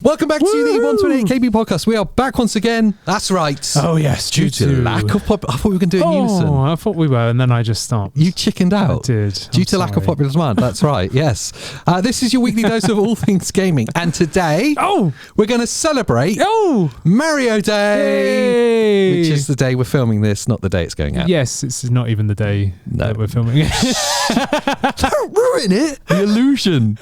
Welcome back to the 128 KB podcast. We are back once again. That's right. Oh, yes. Due to lack of I thought we were going to do it in unison. Oh, I thought we were, and then I just stopped. You chickened out. I did. Due to lack of popular demand. That's right. Yes. This is your weekly dose of all things gaming. And today, we're going to celebrate Mario Day, which is the day we're filming this, not the day it's going out. Yes, it's not even the day that we're filming it. Don't ruin it. The illusion.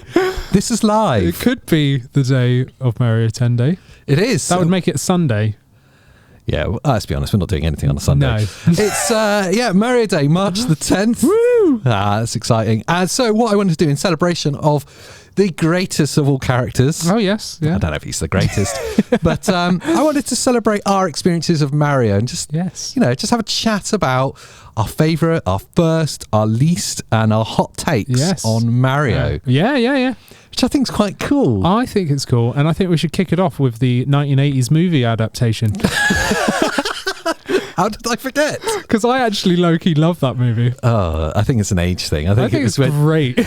This is live. It could be the day of Mario 10 Day. It is. That would make it Sunday. Yeah, well, let's be honest, we're not doing anything on a Sunday. No. It's, Mario Day, March the 10th. Woo! That's exciting. And so what I wanted to do in celebration of the greatest of all characters. Oh, yes. Yeah. I don't know if he's the greatest, but I wanted to celebrate our experiences of Mario and just, just have a chat about our favourite, our first, our least, and our hot takes on Mario. Yeah. Which I think is quite cool. I think it's cool, and I think we should kick it off with the 1980s movie adaptation. How did I forget? Because I actually low-key love that movie. Oh, I think it's an age thing. I think it's great.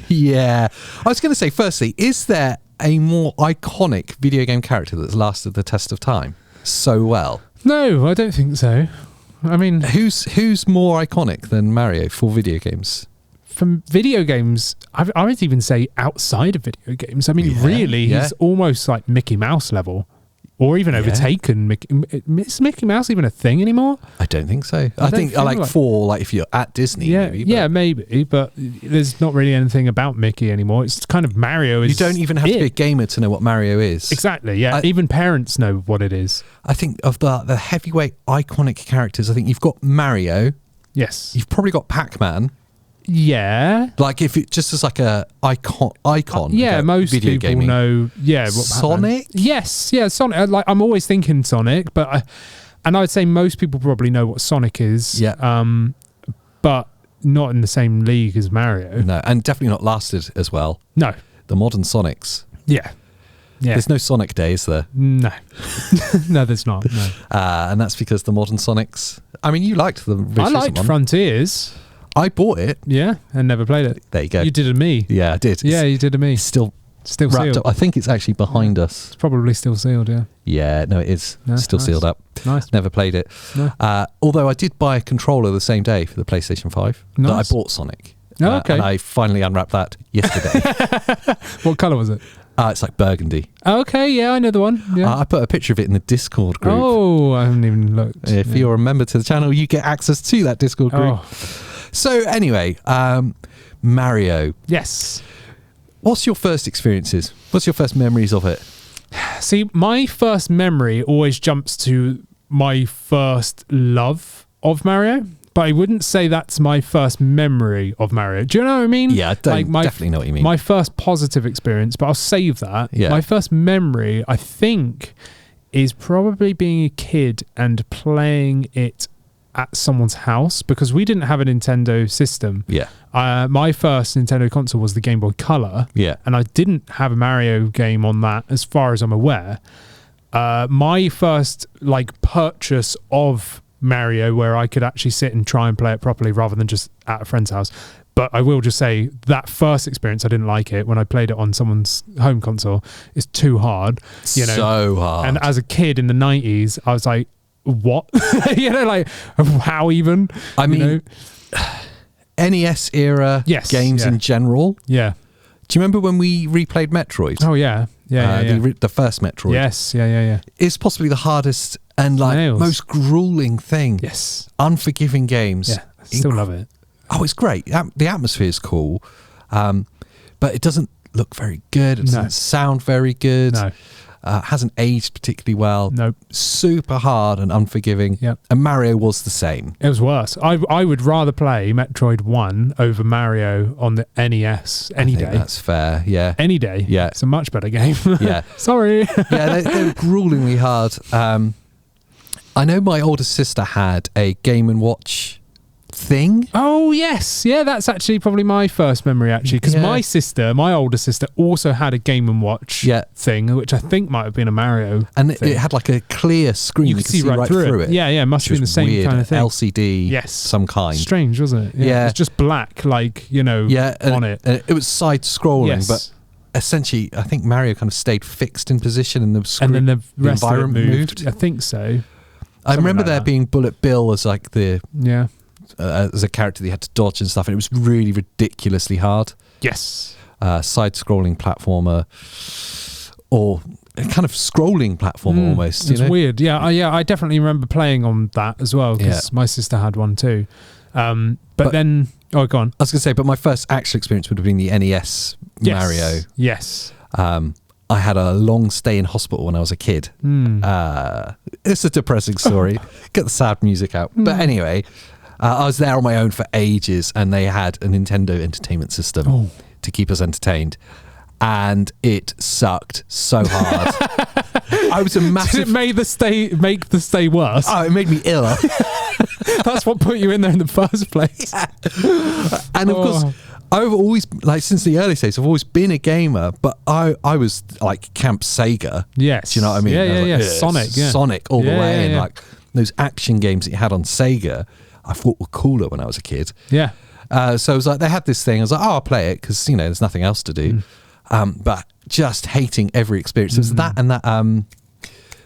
Yeah. I was going to say, firstly, is there a more iconic video game character that's lasted the test of time so well? No, I don't think so. I mean... Who's more iconic than Mario for video games? From video games, I would even say outside of video games. I mean, really, he's almost like Mickey Mouse level. Or even overtaken Mickey. Is Mickey Mouse even a thing anymore? I don't think so. I think if you're at Disney, maybe, but there's not really anything about Mickey anymore. It's kind of Mario. You don't even have to be a gamer to know what Mario is. Exactly, yeah. Even parents know what it is. I think of the heavyweight iconic characters, I think you've got Mario. Yes. You've probably got Pac-Man. Yeah. Like if it just as like a icon. Most video people gaming. know. Yeah. Sonic? Yes. Yeah. Sonic. Like I'm always thinking Sonic, but I would say most people probably know what Sonic is. Yeah. But not in the same league as Mario. No, and definitely not lasted as well. No. The modern Sonics. Yeah. Yeah. There's no Sonic Day, is there? No. No, there's not. No. And that's because the modern Sonics. I mean, you liked the. I liked Frontiers. I bought it. Yeah, and never played it. There you go. You did a me. Yeah, I did. Yeah, you did a me. Still wrapped sealed up. I think it's actually behind us. It's probably still sealed, yeah. Yeah, no, it is. Still sealed up. Nice. Never played it. No. Although I did buy a controller the same day for the PlayStation 5 that I bought Sonic. Oh, okay. And I finally unwrapped that yesterday. What colour was it? It's like burgundy. Okay, yeah, I know the one. Yeah. I put a picture of it in the Discord group. Oh, I haven't even looked. If you're a member to the channel, you get access to that Discord group. Oh. So anyway, Mario. Yes. What's your first experiences? What's your first memories of it? See, my first memory always jumps to my first love of Mario, but I wouldn't say that's my first memory of Mario. Do you know what I mean? Yeah, I definitely know what you mean. My first positive experience, but I'll save that. Yeah. My first memory, I think, is probably being a kid and playing it at someone's house, because we didn't have a Nintendo system. Yeah. My first Nintendo console was the Game Boy Color. Yeah. And I didn't have a Mario game on that, as far as I'm aware. My first purchase of Mario, where I could actually sit and try and play it properly rather than just at a friend's house. But I will just say that first experience, I didn't like it when I played it on someone's home console. It's too hard. So hard. And as a kid in the 90s, I was like, what? How even? I mean, NES era games in general. Yeah. Do you remember when we replayed Metroid? Oh, yeah. Yeah. The first Metroid. Yes. Yeah. It's possibly the hardest and most grueling thing. Yes. Unforgiving games. Yeah. I still love it. Oh, it's great. The atmosphere is cool. But it doesn't look very good. It doesn't sound very good. No. Hasn't aged particularly well. Nope. Super hard and unforgiving. Yep. And Mario was the same. It was worse. I would rather play Metroid 1 over Mario on the NES any day. That's fair, yeah. Any day. Yeah. It's a much better game. Yeah. Sorry. Yeah, they're gruelingly hard. I know my older sister had a Game & Watch thing. Oh, yes. Yeah, that's actually probably my first memory, actually, because my older sister, also had a Game & Watch thing, which I think might have been a Mario and thing. It had like a clear screen. You could see right through it. Yeah, must have been the same weird, kind of thing. LCD, some kind. Strange, wasn't it? Yeah. It's just black, on it. It was side-scrolling, but essentially, I think Mario kind of stayed fixed in position and the and then the rest environment of it moved. I think so. I remember like there that. being Bullet Bill as like Yeah. as a character that you had to dodge and stuff, and it was really ridiculously hard. Yes. Side-scrolling platformer, or a kind of scrolling platformer almost. It's weird. Yeah, I definitely remember playing on that as well because my sister had one too. But then, go on. I was going to say, but my first actual experience would have been the NES Mario. Yes. I had a long stay in hospital when I was a kid. It's a depressing story. Get the sad music out. But anyway, I was there on my own for ages, and they had a Nintendo Entertainment System to keep us entertained. And it sucked so hard. I was a massive... Did it make the stay worse? Oh, it made me ill. That's what put you in there in the first place. And of course, I've always, like, since the early days, I've always been a gamer, but I was like Camp Sega. Yes. Do you know what I mean? Yeah. Like, Sonic. Yeah. Sonic all the way. And yeah. like those action games that you had on Sega, I thought were cooler when I was a kid. Yeah. So it was like, they had this thing. I was like, I'll play it because, there's nothing else to do. But just hating every experience. There's that and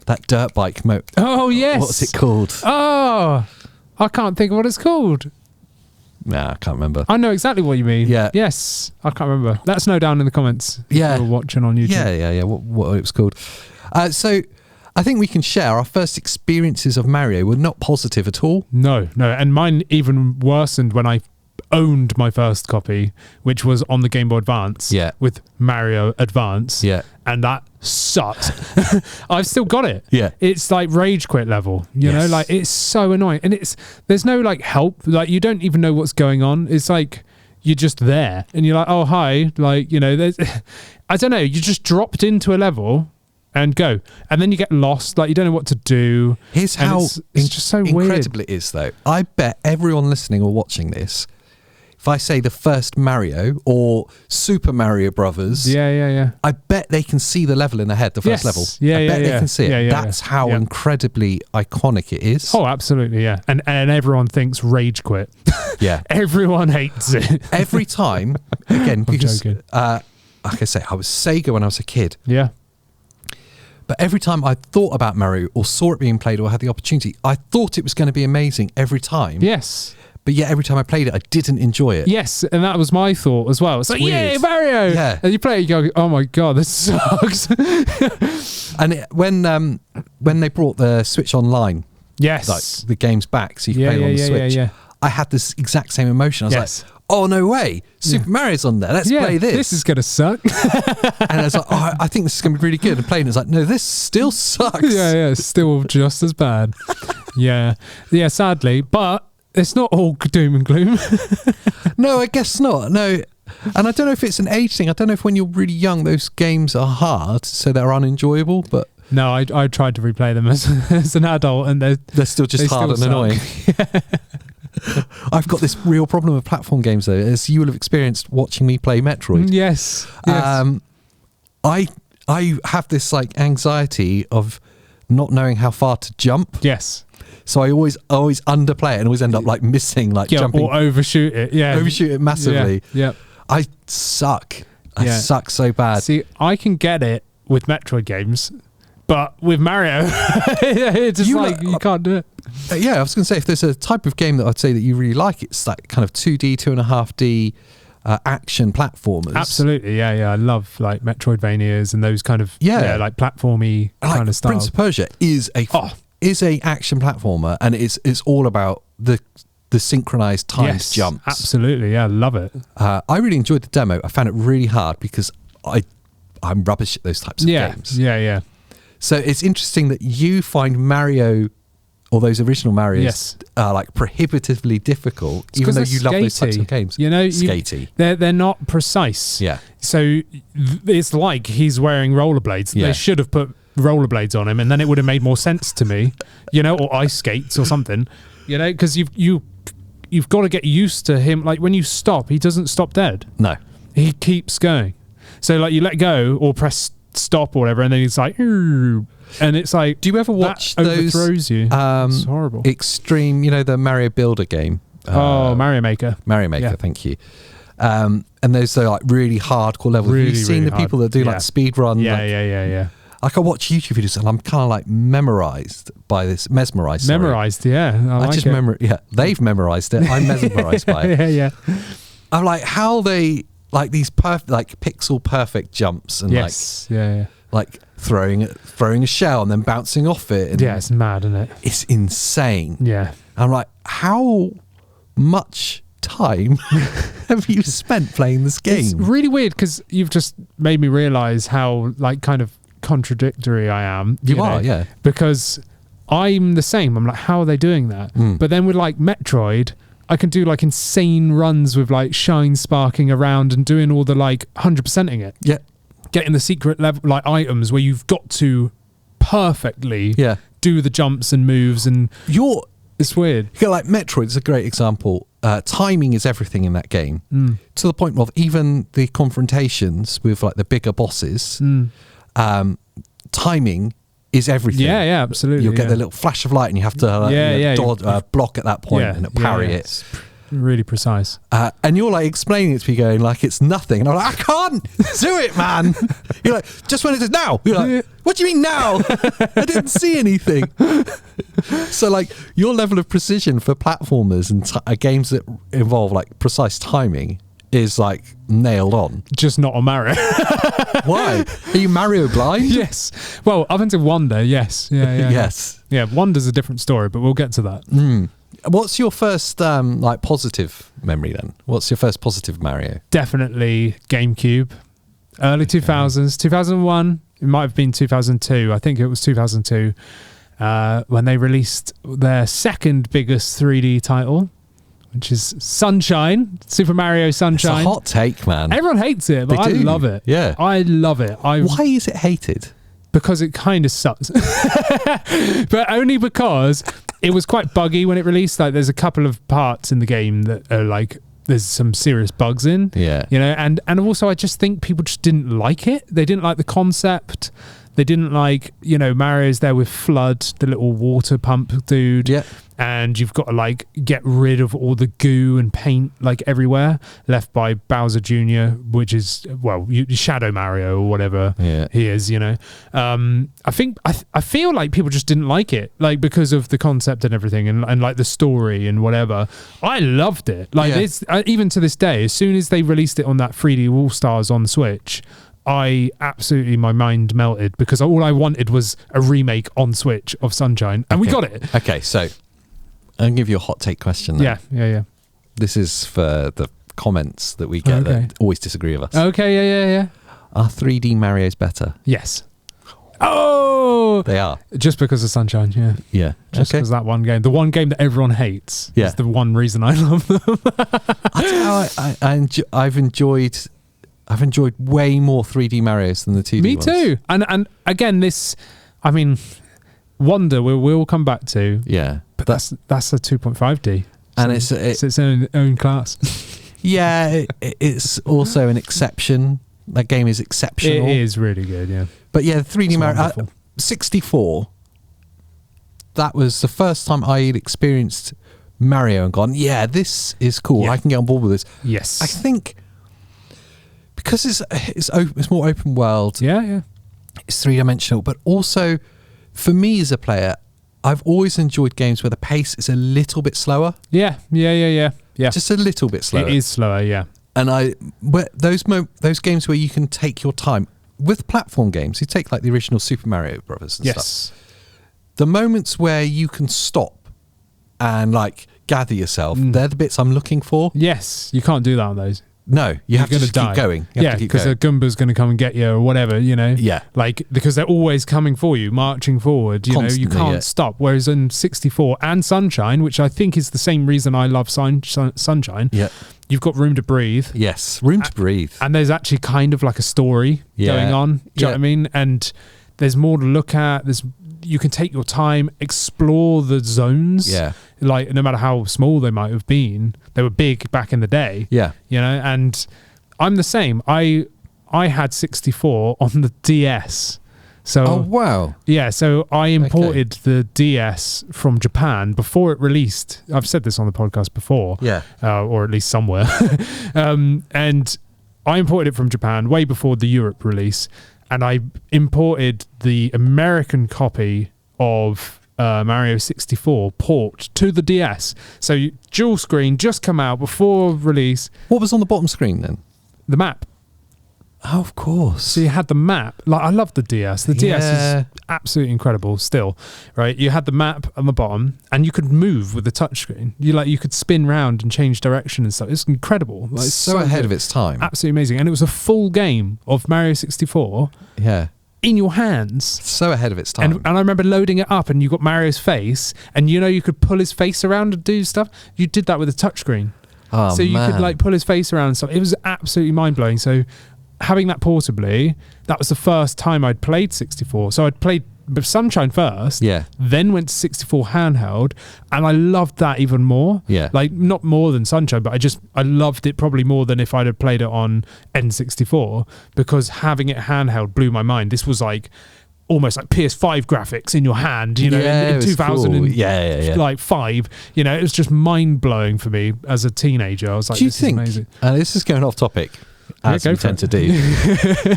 that dirt bike mode. Oh, yes. What's it called? Oh, I can't think of what it's called. Nah, I can't remember. I know exactly what you mean. Yeah. Yes. I can't remember. Let us know down in the comments if Yeah. you're watching on YouTube. Yeah. What it was called. So I think we can share our first experiences of Mario were not positive at all. No. And mine even worsened when I owned my first copy, which was on the Game Boy Advance with Mario Advance. Yeah. And that sucked. I've still got it. Yeah. It's like rage quit level, you know, like it's so annoying. And there's no like help. Like you don't even know what's going on. It's like you're just there and you're like, oh, hi. Like, there's, I don't know. You just dropped into a level and go. And then you get lost. Like you don't know what to do. Here's how it's just so incredible it is, though. I bet everyone listening or watching this, if I say the first Mario or Super Mario Brothers, yeah, I bet they can see the level in their head, the first level. Yeah, I bet they can see it. Yeah, That's how incredibly iconic it is. Oh, absolutely, yeah. And everyone thinks rage quit. Yeah. Everyone hates it. Every time, again, because joking. like I say, I was Sega when I was a kid. Yeah. But every time I thought about Mario or saw it being played or had the opportunity, I thought it was going to be amazing every time. Yes. But yet every time I played it, I didn't enjoy it. Yes, and that was my thought as well. It's like, weird. yay, Mario! Yeah. And you play it, you go, oh my God, this sucks. And when they brought the Switch Online, yes. like the games back, so you can play it on the Switch, I had this exact same emotion. I was like, oh, no way. Super Mario's on there. Let's play this. This is going to suck. And I was like, oh, I think this is going to be really good. And playing it's like, no, this still sucks. Yeah, it's still just as bad. Yeah, sadly. But it's not all doom and gloom. No, I guess not. No. And I don't know if it's an age thing. I don't know if when you're really young, those games are hard, so they're unenjoyable. But no, I tried to replay them as an adult, and they're still just hard and annoying. I've got this real problem with platform games, though, as you will have experienced watching me play Metroid. Yes. I have this like anxiety of not knowing how far to jump. Yes. So I always underplay it and always end up like missing, like jumping or overshoot it. Yeah, overshoot it massively. Yeah. I suck. I suck so bad. See, I can get it with Metroid games, but with Mario, it's just you can't do it. Yeah, I was going to say, if there's a type of game that I'd say that you really like, it's that kind of 2D, 2.5D action platformers. Absolutely, yeah. I love like Metroidvanias and those kind of like platformy kind of stuff. Prince of Persia is a action platformer, and it's all about the synchronized timed jumps. Absolutely, yeah, love it. I really enjoyed the demo. I found it really hard because I'm rubbish at those types of games. Yeah. So it's interesting that you find Mario, or those original Marios, are like prohibitively difficult, even though you love those types of games. Skatey. They're not precise. Yeah. So it's like he's wearing rollerblades. Yeah. They should have put rollerblades on him, and then it would have made more sense to me, or ice skates or something, because you've got to get used to him. Like when you stop, he doesn't stop dead. No, he keeps going. So like you let go or press stop or whatever, and then he's like, and it's like, do you ever watch those? Overthrows you. It's horrible. Extreme, the Mario Builder game. Mario Maker. Mario Maker. Thank you. And those are like really hardcore levels. Really, Have you seen really the people hard. that do Yeah. like speed run? Yeah, like, yeah. I can watch YouTube videos and I'm kind of like mesmerized by this. Mesmerized. Sorry. Memorized, yeah. I like just it. Yeah, they've memorized it. I'm mesmerized by it. Yeah. I'm like how they like these perfect, like pixel perfect jumps and Yes. Yeah. like throwing a shell and then bouncing off it. And Yeah, it's mad, isn't it? it's insane. Yeah. I'm like, how much time have you spent playing this game? It's really weird because you've just made me realize how like kind of contradictory I am. You know, are, yeah. Because I'm the same. I'm like, how are they doing that? But then with like Metroid, I can do like insane runs with like shine sparking around and doing all the like 100%ing it. Yeah. Getting the secret level like items where you've got to perfectly do the jumps and moves and it's weird. Yeah, like Metroid is a great example. Timing is everything in that game, to the point of even the confrontations with like the bigger bosses. Timing is everything. Yeah, absolutely. You'll get the little flash of light, and you have to dodge, block at that point and parry it. It's really precise. And you're like explaining it to me, going like it's nothing, and I'm like, I can't do it, man. You're like, just when it says now. You're like, what do you mean now? I didn't see anything. So like your level of precision for platformers and games that involve like precise timing is like nailed on. Just not on Mario. Why? Are you Mario blind? Yes. Well, up until Wonder, yes. Yeah. Yes. Yeah, Wonder's a different story, but we'll get to that. What's your first like positive memory then? What's your first positive Mario? Definitely GameCube. Early 2000s, 2001. It might have been 2002. I think it was 2002 when they released their second biggest 3D title, which is Sunshine, Super Mario Sunshine. It's a hot take, man. Everyone hates it, but I love it. Yeah. I love it. Why is it hated? Because it kind of sucks. But only because it was quite buggy when it released. Like there's a couple of parts in the game that are like there's some serious bugs in. Yeah. You know, and also I just think people just didn't like it. They didn't like the concept. They didn't like, you know, Mario's there with Flood, the little water pump dude. Yeah. And you've got to like get rid of all the goo and paint like everywhere left by Bowser Jr., which is, well, Shadow Mario or whatever he is, you know. I feel like people just didn't like it, like because of the concept and everything and like the story and whatever. I loved it. Like this, even to this day, as soon as they released it on that 3D All Stars on Switch, my mind melted because all I wanted was a remake on Switch of Sunshine, and we got it. Okay, so I'll give you a hot take question then. Yeah. This is for the comments that we get that always disagree with us. Okay, yeah. Are 3D Marios better? Yes. Oh! They are. Just because of Sunshine, yeah. Yeah. Just because that one game. The one game that everyone hates is the one reason I love them. I don't know, I've enjoyed way more 3D Marios than the 2D Me ones. too. And again, Wonder we'll come back to. Yeah. But that's a 2.5D. And it's its own class. Yeah, it's also an exception. That game is exceptional. It is really good, yeah. But yeah, 3D Mario wonderful. 64. That was the first time I had experienced Mario and gone, yeah, this is cool. Yeah. I can get on board with this. Yes. I think because it's more open world. Yeah. It's 3-dimensional, but also for me as a player, I've always enjoyed games where the pace is a little bit slower. Yeah. Just a little bit slower. It is slower, yeah. And those games where you can take your time with platform games, you take like the original Super Mario Brothers and stuff. The moments where you can stop and like gather yourself, they're the bits I'm looking for. Yes, you can't do that on those. No, you have to just keep going. Because a Goomba's going to come and get you or whatever, you know. Yeah. Like, because they're always coming for you, marching forward, you Constantly, know, you can't stop. Whereas in 64 and Sunshine, which I think is the same reason I love Sunshine, you've got room to breathe. Yes, room to breathe. And there's actually kind of like a story going on. Do you know what I mean? And there's more to look at. You can take your time, explore the zones. Yeah. Like, no matter how small they might have been, they were big back in the day. Yeah. You know, and I'm the same. I had 64 on the DS. So Oh, wow. yeah, so I imported the DS from Japan before it released. I've said this on the podcast before, Yeah. or at least somewhere. And I imported it from Japan way before the Europe release, and I imported the American copy of Mario 64 port to the DS. So dual screen just come out before release. What was on the bottom screen then? The map. Oh, of course. So you had the map. Like, I love the DS. The DS Yeah. is absolutely incredible still, right? You had the map on the bottom and you could move with the touchscreen. You could spin round and change direction and stuff. It's incredible. Like, It's so ahead of its time. Absolutely amazing. And it was a full game of Mario 64 Yeah. in your hands. So ahead of its time. And I remember loading it up and you got Mario's face and you could pull his face around and do stuff. You did that with a touchscreen. oh, So you man. could like pull his face around and stuff. It was absolutely mind blowing. So having that portably, that was the first time I'd played 64. So I'd played Sunshine first, Yeah. then went to 64 handheld, and I loved that even more. Yeah. Like, not more than Sunshine, but I loved it probably more than if I'd have played it on N64, because having it handheld blew my mind. This was like almost like PS5 graphics in your hand, Yeah, in it was 2000 cool. and Yeah. like 5, it was just mind blowing for me as a teenager. I was like, Do you this think, is amazing. this is going off topic, as go we for tend to it. do.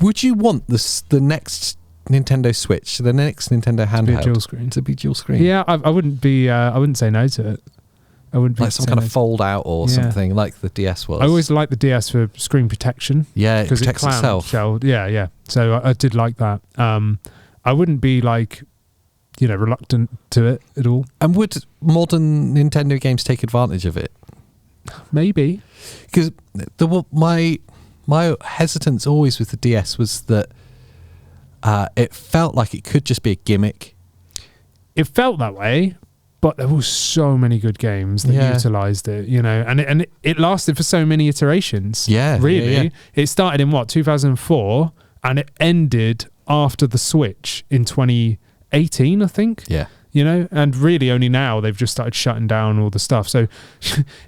Would you want the next Nintendo Switch, the next Nintendo handheld, dual screen. to be dual screen? Yeah, I wouldn't be. I wouldn't say no to it. I wouldn't be Like some say kind no of fold out or Yeah. something like the DS was. I always liked the DS for screen protection yeah, it because it protects itself. clamshelled. Yeah. So I did like that. I wouldn't be like, reluctant to it at all. And would modern Nintendo games take advantage of it? Maybe. Because my hesitance always with the DS was that it felt like it could just be a gimmick. It felt that way, but there were so many good games that Yeah. utilised it, and it lasted for so many iterations. Yeah, Really. yeah. It started in 2004 and it ended after the Switch in 2018, I think. Yeah. And really only now they've just started shutting down all the stuff. So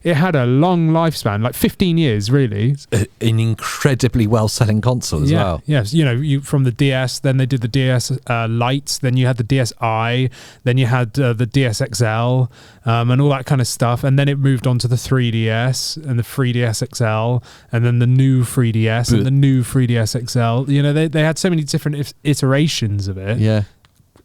it had a long lifespan, like 15 years, really. An incredibly well-selling console as well. Yes, you from the DS, then they did the DS Lite, then you had the DSi, then you had the DS XL, and all that kind of stuff. And then it moved on to the 3DS and the 3DS XL, and then the new 3DS and the new 3DS XL. They had so many different iterations of it. Yeah.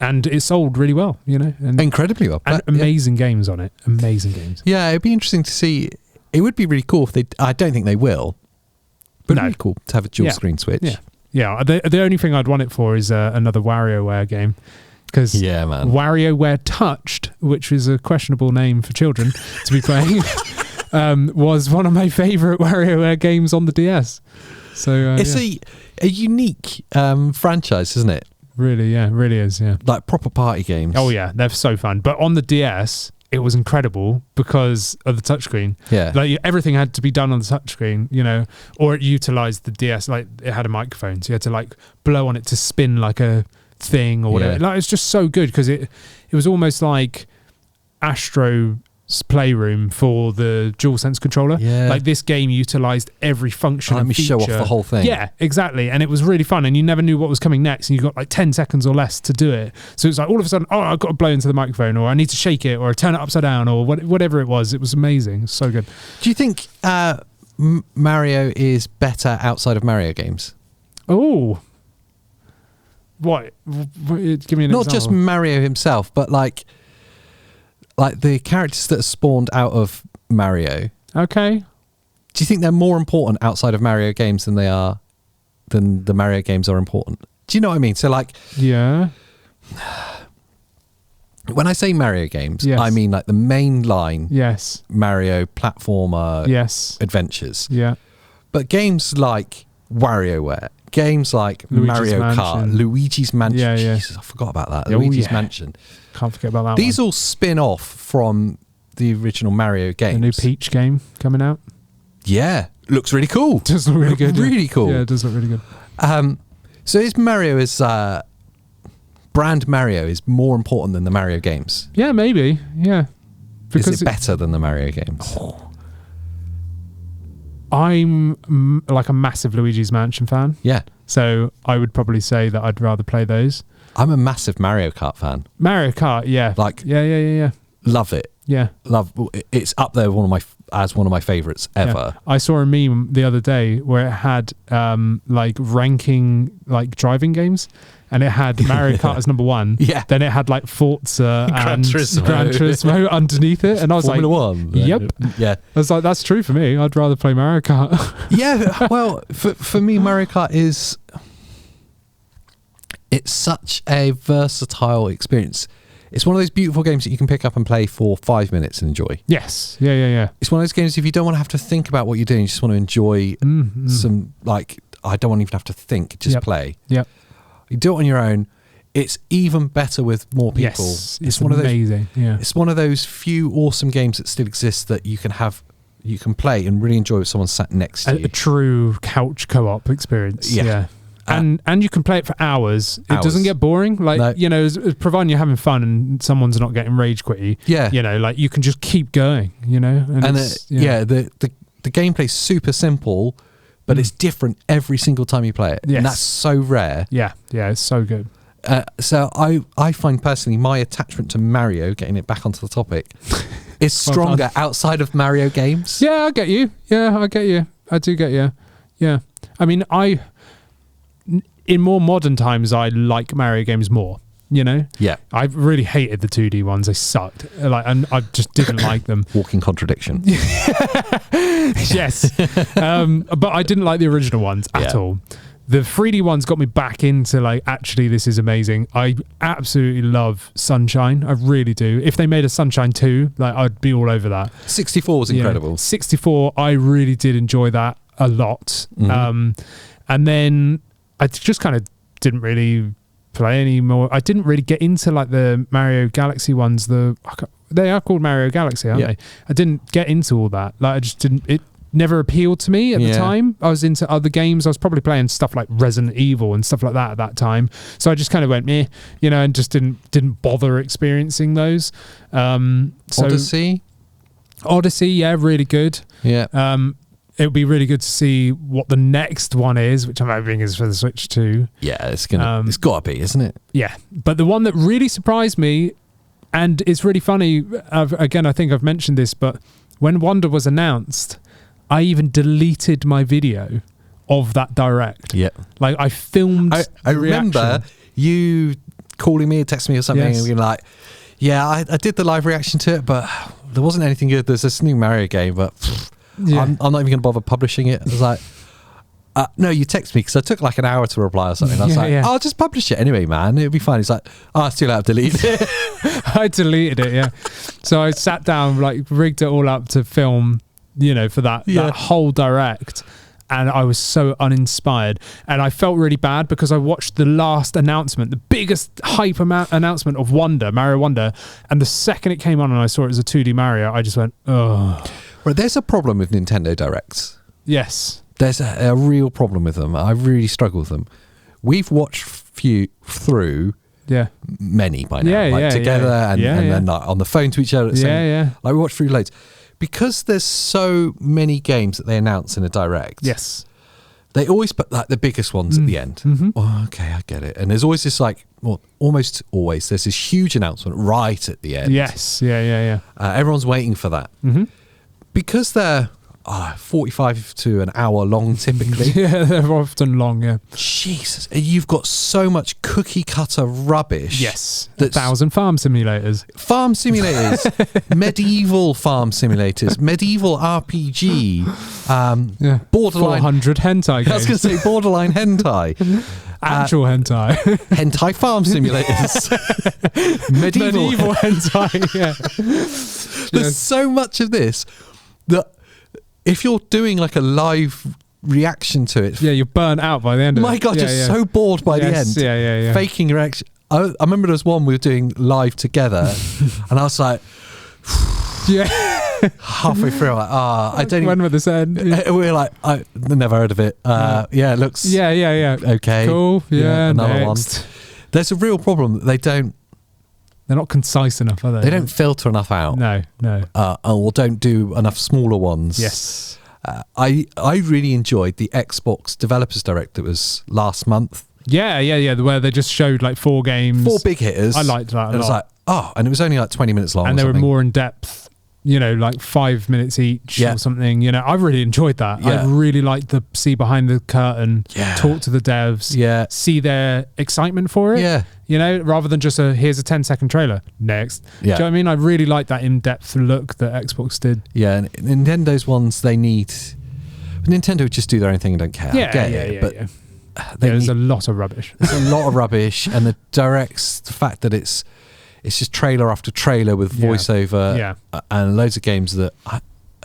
And it sold really well, and Incredibly well. and But, amazing games on it. Amazing games. yeah, it'd be interesting to see. It would be really cool if they. I don't think they will, but No. it'd be cool to have a dual screen Switch. Yeah. The only thing I'd want it for is another WarioWare game, because Yeah, man. WarioWare Touched, which is a questionable name for children to be playing, was one of my favourite WarioWare games on the DS. So It's a unique franchise, isn't it? really is. Yeah. Like proper party games. Oh yeah, they're so fun. But on the DS, it was incredible because of the touchscreen. Yeah. Like everything had to be done on the touchscreen, or it utilized the DS. Like it had a microphone, so you had to like blow on it to spin like a thing or whatever. Yeah. Like it's just so good because it was almost like Astro's Playroom for the DualSense controller. Yeah. Like this game utilized every function. Let and me show off feature. the whole thing. Yeah, exactly. And it was really fun, and you never knew what was coming next, and you got like 10 seconds or less to do it. So it's like all of a sudden, I've got to blow into the microphone, or I need to shake it, or turn it upside down, or whatever it was. It was amazing. So good. Do you think Mario is better outside of Mario games? Oh, what? Give me an Not example. just Mario himself, but like the characters that are spawned out of Mario. Okay. Do you think they're more important outside of Mario games than the Mario games are important? Do you know what I mean? So like Yeah. when I say Mario games, Yes. I mean like the main line Yes. Mario platformer Yes. adventures. Yeah. But games like WarioWare, games like Luigi's Mario Kart, Mansion. Luigi's Mansion. Yeah, yeah. Jesus, I forgot about that. Oh, Luigi's yeah. Mansion. Can't forget about that These one. all spin off from the original Mario games. The new Peach game coming out. Yeah, looks really cool. Does look really good. Really cool. Yeah, it does look really good. So is Mario brand Mario is more important than the Mario games? Yeah, maybe. Yeah. Is it better than the Mario games? I'm like a massive Luigi's Mansion fan. Yeah. So I would probably say that I'd rather play those. I'm a massive Mario Kart fan. Mario Kart, yeah. Like, yeah. love it. Yeah. It's up there one of my favorites ever. Yeah. I saw a meme the other day where it had like ranking like driving games, and it had Mario Kart as number 1. Yeah. Then it had like Forza Gran and Turismo. Gran Turismo underneath it, and I was Formula like, One. Yep. Yeah. I was like, that's true for me. I'd rather play Mario Kart. Yeah. Well, for me, Mario Kart it's such a versatile experience. It's one of those beautiful games that you can pick up and play for 5 minutes and enjoy. Yes. Yeah. It's one of those games, if you don't want to have to think about what you're doing, you just want to enjoy some, like, I don't want to even have to think, just play. Yep. You do it on your own. It's even better with more people. Yes, it's one amazing. It's one of those few awesome games that still exist that you can play and really enjoy with someone sat next to you. A true couch co-op experience. Yeah. And you can play it for hours. It doesn't get boring. Like, No. you know, providing you're having fun and someone's not getting rage quitty. Yeah. You know, like you can just keep going, you know? And the gameplay's super simple, but it's different every single time you play it. Yes. And that's so rare. Yeah, it's so good. So I find personally my attachment to Mario, getting it back onto the topic, is stronger outside of Mario games. Yeah, I get you. Yeah, I get you. I do get you. Yeah. I mean, in more modern times, I like Mario games more. You know? Yeah. I really hated the 2D ones. They sucked. And I just didn't like them. Walking contradiction. Yes. But I didn't like the original ones at all. The 3D ones got me back into like, actually, this is amazing. I absolutely love Sunshine. I really do. If they made a Sunshine 2, like I'd be all over that. 64 was incredible. 64, I really did enjoy that a lot. And then I just kind of didn't really play anymore. I didn't really get into like the Mario Galaxy ones. They are called Mario Galaxy, aren't they? I didn't get into all that. Like I just didn't. It never appealed to me at the time. I was into other games. I was probably playing stuff like Resident Evil and stuff like that at that time. So I just kind of went meh, you know, and just didn't bother experiencing those. Odyssey, yeah, really good. Yeah. It would be really good to see what the next one is, which I'm hoping is for the Switch 2. Yeah, it's got to be, isn't it? Yeah, but the one that really surprised me, and it's really funny, again, I think I've mentioned this, but when Wonder was announced, I even deleted my video of that direct. Yeah. Like, I filmed I remember you calling me, texting me or something, and being like, yeah, I did the live reaction to it, but there wasn't anything good. There's this new Mario game, but... I'm not even going to bother publishing it. I was like, no, you text me because I took like an hour to reply or something. I was I'll just publish it anyway, man. It'll be fine. He's like, it's too late. I've deleted it. I deleted it, yeah. So I sat down, like rigged it all up to film, you know, for that whole direct. And I was so uninspired. And I felt really bad because I watched the last announcement, the biggest hype announcement of Mario Wonder. And the second it came on and I saw it as a 2D Mario, I just went, oh. Right, there's a problem with Nintendo Directs. Yes. There's a real problem with them. I really struggle with them. We've watched through many by now, together and then like, on the phone to each other. Like we watched through loads. Because there's so many games that they announce in a Direct. Yes. They always put like the biggest ones at the end. Mm-hmm. Oh, okay, I get it. And there's always this like, well, almost always, there's this huge announcement right at the end. Yes. Yeah. Everyone's waiting for that. Mm-hmm. Because they're 45 to an hour long typically. Yeah, they're often long, yeah. Jesus, you've got so much cookie cutter rubbish. Yes. 1,000 farm simulators. Farm simulators, medieval farm simulators, medieval RPG, borderline 400 hentai games. I was going to say borderline hentai. Actual hentai. Hentai farm simulators. medieval hentai, yeah. There's so much of this that if you're doing like a live reaction to it, you're burnt out by the end of it. My God, you're so bored by the end. Yeah. Faking your reaction. I remember there was one we were doing live together, and I was like, halfway through, like, I don't. When will this end? We were like, I never heard of it. It looks. Yeah. Okay. Cool. Yeah. Another next. one. There's a real problem that they don't. They're not concise enough, are they? They don't filter enough out. No. Or don't do enough smaller ones. Yes. I really enjoyed the Xbox Developers Direct that was last month. Yeah. Where they just showed like 4 games. 4 big hitters. I liked that a lot. It was like, and it was only like 20 minutes long. And they were something. more in depth, like 5 minutes each or something. I really enjoyed that. I really liked the see behind the curtain, talk to the devs, see their excitement for it. Yeah. Rather than just here's a 10-second trailer. Next. Do you know what I mean? I really like that in-depth look that Xbox did. Yeah, and Nintendo's ones, they need... Nintendo would just do their own thing and don't care. Yeah. There's a lot of rubbish. There's a lot of rubbish, and the Directs, the fact that it's just trailer after trailer with voiceover and loads of games that...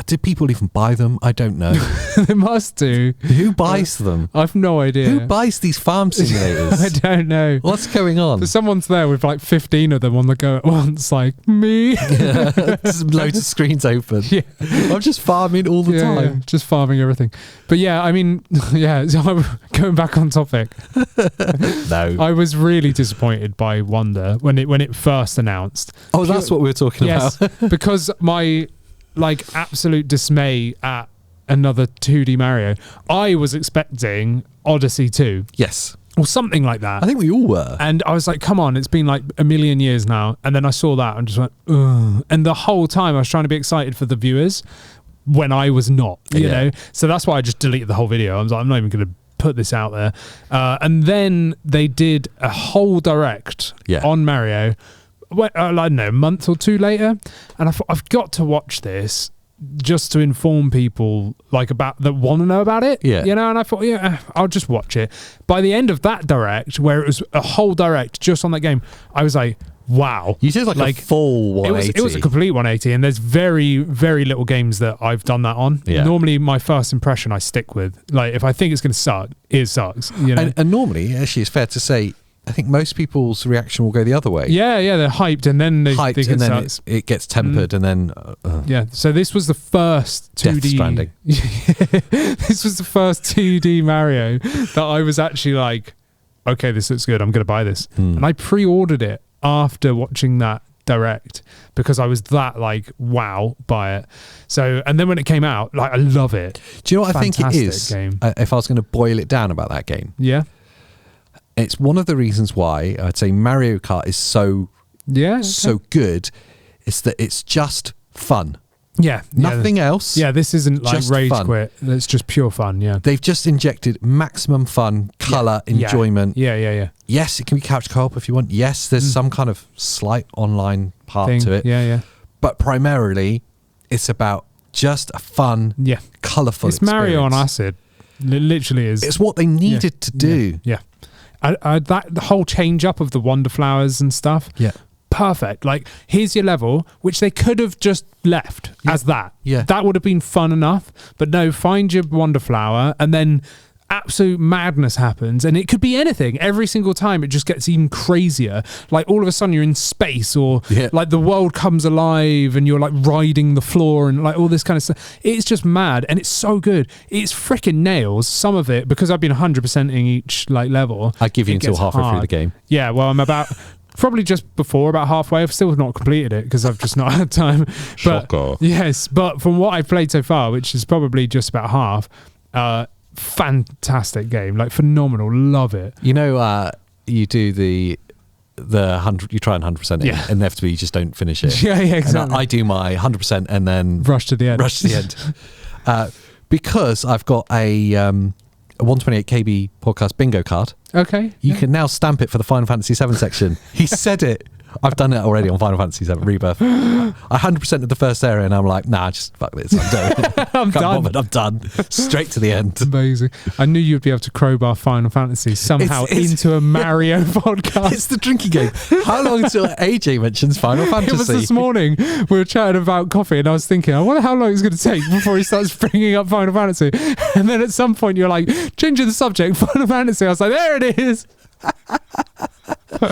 did people even buy them? I don't know. They must do. Who buys them? I've no idea. Who buys these farm simulators? I don't know. What's going on? Someone's there with like 15 of them on the go at once, like me. Just loads of screens open. Yeah. I'm just farming all the time. Yeah, just farming everything. But yeah, I mean, so going back on topic. No. I was really disappointed by Wonder when it first announced. Oh, that's what we were talking about. Because my absolute dismay at another 2D Mario. I was expecting Odyssey 2. Yes. Or something like that. I think we all were. And I was like, come on, it's been like a million years now. And then I saw that and just went, ugh. And the whole time I was trying to be excited for the viewers when I was not, you know? So that's why I just deleted the whole video. I was like, I'm not even going to put this out there. And then they did a whole direct on Mario. I don't know, a month or 2 later, and I thought I've got to watch this just to inform people about that want to know about it. And I thought, I'll just watch it. By the end of that direct, where it was a whole direct just on that game, I was like, wow. You did like a full 180. It was a complete 180, and there's very, very little games that I've done that on. Normally, my first impression I stick with. Like, if I think it's going to suck, it sucks. And normally, actually, it's fair to say, I think most people's reaction will go the other way. Yeah, they're hyped, and then they think and it then sucks. it gets tempered, and then So this was the first 2D. Death Stranding. This was the first 2D Mario that I was actually like, okay, this looks good. I'm going to buy this, and I pre-ordered it after watching that direct because I was that wow by it. So, and then when it came out, I love it. Do you know what I think it is? Game. If I was going to boil it down about that game, it's one of the reasons why I'd say Mario Kart is so good. Is that it's just fun. Nothing else. This isn't like rage quit. It's just pure fun. They've just injected maximum fun, colour, enjoyment. Yes, it can be couch co-op if you want. Yes, there's some kind of slight online part to it. But primarily, it's about just a fun, colourful It's Mario on acid. It literally is. It's what they needed to do. The whole change up of the Wonder Flowers and stuff. Perfect. Here's your level, which they could have just left as that. That would have been fun enough. But no, find your Wonder Flower, and then absolute madness happens, and it could be anything. Every single time it just gets even crazier. All of a sudden you're in space, or the world comes alive and you're riding the floor and all this kind of stuff. It's just mad, and it's so good. It's freaking nails some of it, because I've been 100%ing each level. I give you until halfway through the game. I'm about probably just before about halfway. I've still not completed it because I've just not had time. Shocker. But from what I've played so far, which is probably just about half, fantastic game, phenomenal, love it. You do the 100, you try and 100% it, and inevitably you just don't finish it. Exactly. And I do my 100% and then rush to the end. Because I've got a 128 KB podcast bingo card. Okay. You can now stamp it for the Final Fantasy 7 section. He said it. I've done it already on Final Fantasy 7 Rebirth. I 100% of the first area, and I'm like, nah, just fuck this. I'm done. I'm done. Straight to the end. Amazing. I knew you'd be able to crowbar Final Fantasy somehow into a Mario podcast. It's the drinking game. How long until AJ mentions Final Fantasy? It was this morning. We were chatting about coffee, and I was thinking, I wonder how long it's going to take before he starts bringing up Final Fantasy. And then at some point, you're like, changing the subject, Final Fantasy. I was like, there it is. You're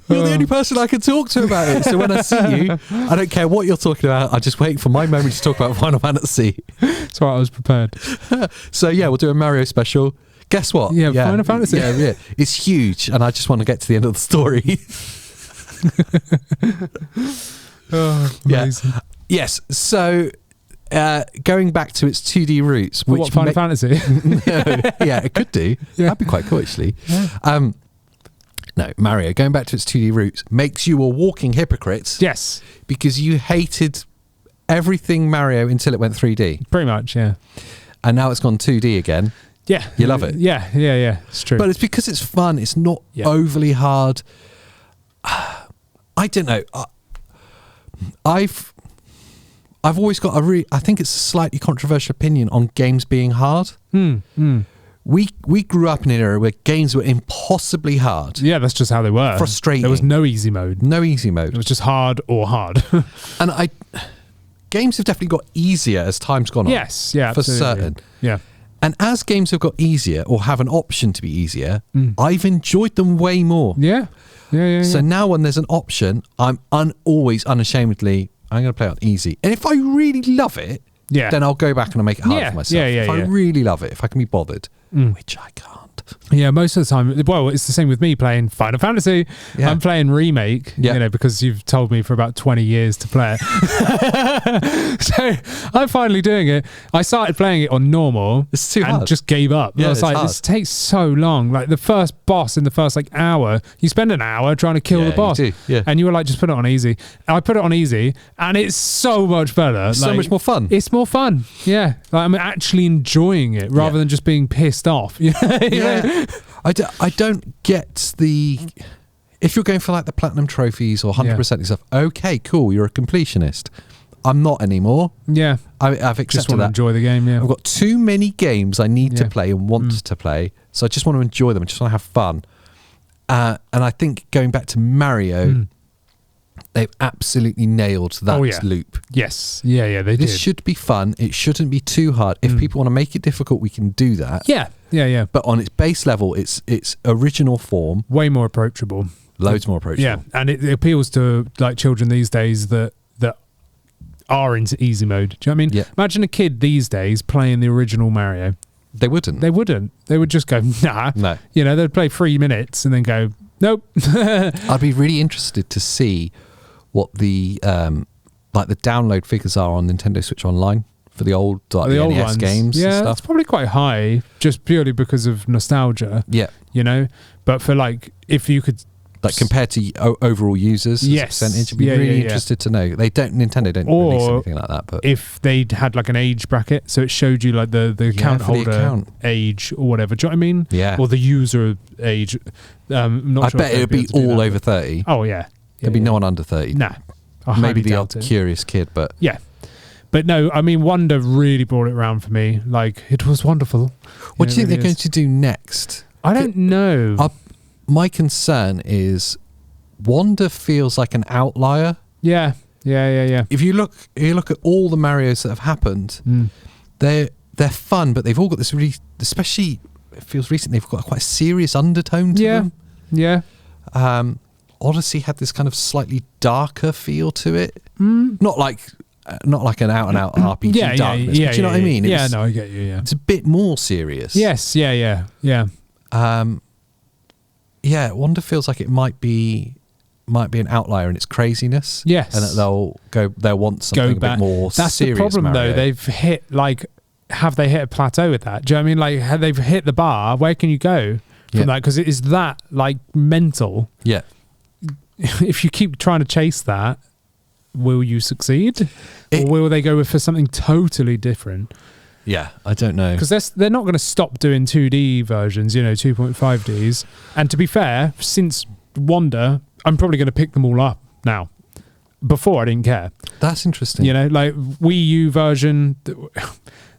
the only person I can talk to about it. So when I see you, I don't care what you're talking about. I just wait for my moment to talk about Final Fantasy. That's why I was prepared. So we'll do a Mario special. Guess what? Final Fantasy. It's huge, and I just want to get to the end of the story. Amazing. Yes. So going back to its 2D roots, For what, Final Fantasy? Yeah, it could do. Yeah. That'd be quite cool, actually. Yeah. No, Mario, going back to its 2D roots, makes you a walking hypocrite. Yes, Because you hated everything Mario until it went 3D. pretty much. Yeah, And now it's gone 2D again. yeah. You love it. Yeah. It's true. But it's because it's fun. It's not Yeah. overly hard. I don't know. I've always got I think it's a slightly controversial opinion on games being hard. We grew up in an era where games were impossibly hard. Yeah, that's just how they were. Frustrating. There was no easy mode. No easy It mode. was just hard or hard. And games have definitely got easier as time's gone on. Yes, yeah, For absolutely. certain. Yeah. And as games have got easier or have an option to be easier, I've enjoyed them way more. Yeah. So now when there's an option, I'm always unashamedly, I'm going to play on easy. And if I really love it, Yeah. then I'll go back and I'll make it hard Yeah, for myself. yeah, if I yeah. really love it, if I can be bothered, which I can't. Yeah, most of the time. Well, it's the same with me playing Final Fantasy. Yeah. I'm playing Remake, Yeah. because you've told me for about 20 years to play it. So I'm finally doing it. I started playing it on normal. It's too and hard. just gave up. Yeah, I was it's like, hard. this takes so long. Like the first boss in the first hour, you spend an hour trying to kill Yeah, the you boss. do, yeah. And you were like, just put it on easy. And I put it on easy and it's so much better. So much more fun. It's more fun. Yeah. Like I'm actually enjoying it rather than just being pissed off. You know? I don't get the... If you're going for like the platinum trophies or 100% and stuff, okay, cool, you're a completionist. I'm not anymore. Yeah. I've Just accepted want to that. enjoy the game, yeah. I've got too many games I need to Yeah. play and want to play, so I just want to enjoy them. I just want to have fun. And I think going back to Mario, they've absolutely nailed that Oh, yeah. loop. Yes. Yeah, they This did. should be fun. It shouldn't be too hard. If people want to make it difficult, we can do that. Yeah. But on its base level, its original form, Way more approachable. loads more approachable. Yeah, and it appeals to like children these days that are into easy mode. Do you know what I mean? Yeah. Imagine a kid these days playing the original Mario. They wouldn't. They wouldn't. They would just go, nah. No. They'd play 3 minutes and then go, nope. I'd be really interested to see what the the download figures are on Nintendo Switch Online for the old the old NES ones. games Yeah, and it's stuff. probably quite high, just purely because of nostalgia. Yeah. But for if you could, Like compared to overall users, as a Yes. percentage, I'd be Yeah, really yeah, yeah. interested to know. Nintendo don't release Or anything like that, but if they'd had like an age bracket, so it showed you like the account for the holder account. age or whatever. Do you know what I mean? Yeah. Or the user age. Not I sure if bet they'd it would be able to do all that, over but- 30. Oh yeah. There'd be no one under 30. Nah. I Maybe highly the doubt odd it. curious kid, but Yeah. But no, I mean, Wonder really brought it around for me. Like, it was wonderful. what do you think it they're going is. to do next? I don't know. My concern is Wanda feels like an outlier. Yeah. If you look at all the Marios that have happened, they're fun, but they've all got this really, especially it feels recent, they've got quite a serious undertone to them. Yeah. Odyssey had this kind of slightly darker feel to it. Not like an out and out RPG darkness. But do you know what I mean? Yeah, no, I get you. Yeah. It's a bit more serious. Yes. Yeah. Wanda feels like it might be an outlier in its craziness. Yes. And that they'll want something Go back. a bit more That's serious. the problem, Mario. though. They've hit have they hit a plateau with that? Do you know what I mean? Like, have they've hit the bar? Where can you go from that? Because it is that mental. Yeah. If you keep trying to chase that, will you succeed, or will they go for something totally different? Yeah, I don't know. Because they're not going to stop doing 2D versions, 2.5Ds. And to be fair, since Wanda, I'm probably going to pick them all up now. Before I didn't care. That's interesting. Like Wii U version,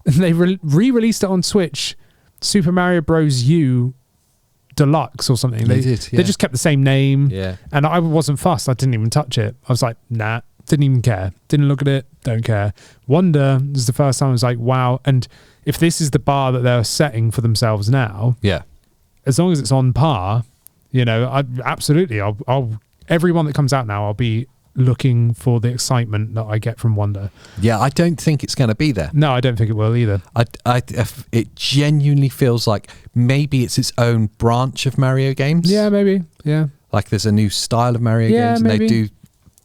they re-released it on Switch, Super Mario Bros. U Deluxe or something. They did, yeah. They just kept the same name. Yeah. And I wasn't fussed. I didn't even touch it. I was like, nah, didn't even care. Didn't look at it, don't care. Wonder is the first time I was like, wow. And if this is the bar that they're setting for themselves now, Yeah. as long as it's on par, I'll everyone that comes out now, I'll be looking for the excitement that I get from Wonder. Yeah, I don't think it's going to be there. No, I don't think it will either. It genuinely feels like maybe it's its own branch of Mario games. Yeah, maybe. Yeah. Like there's a new style of Mario Yeah, games and maybe. they do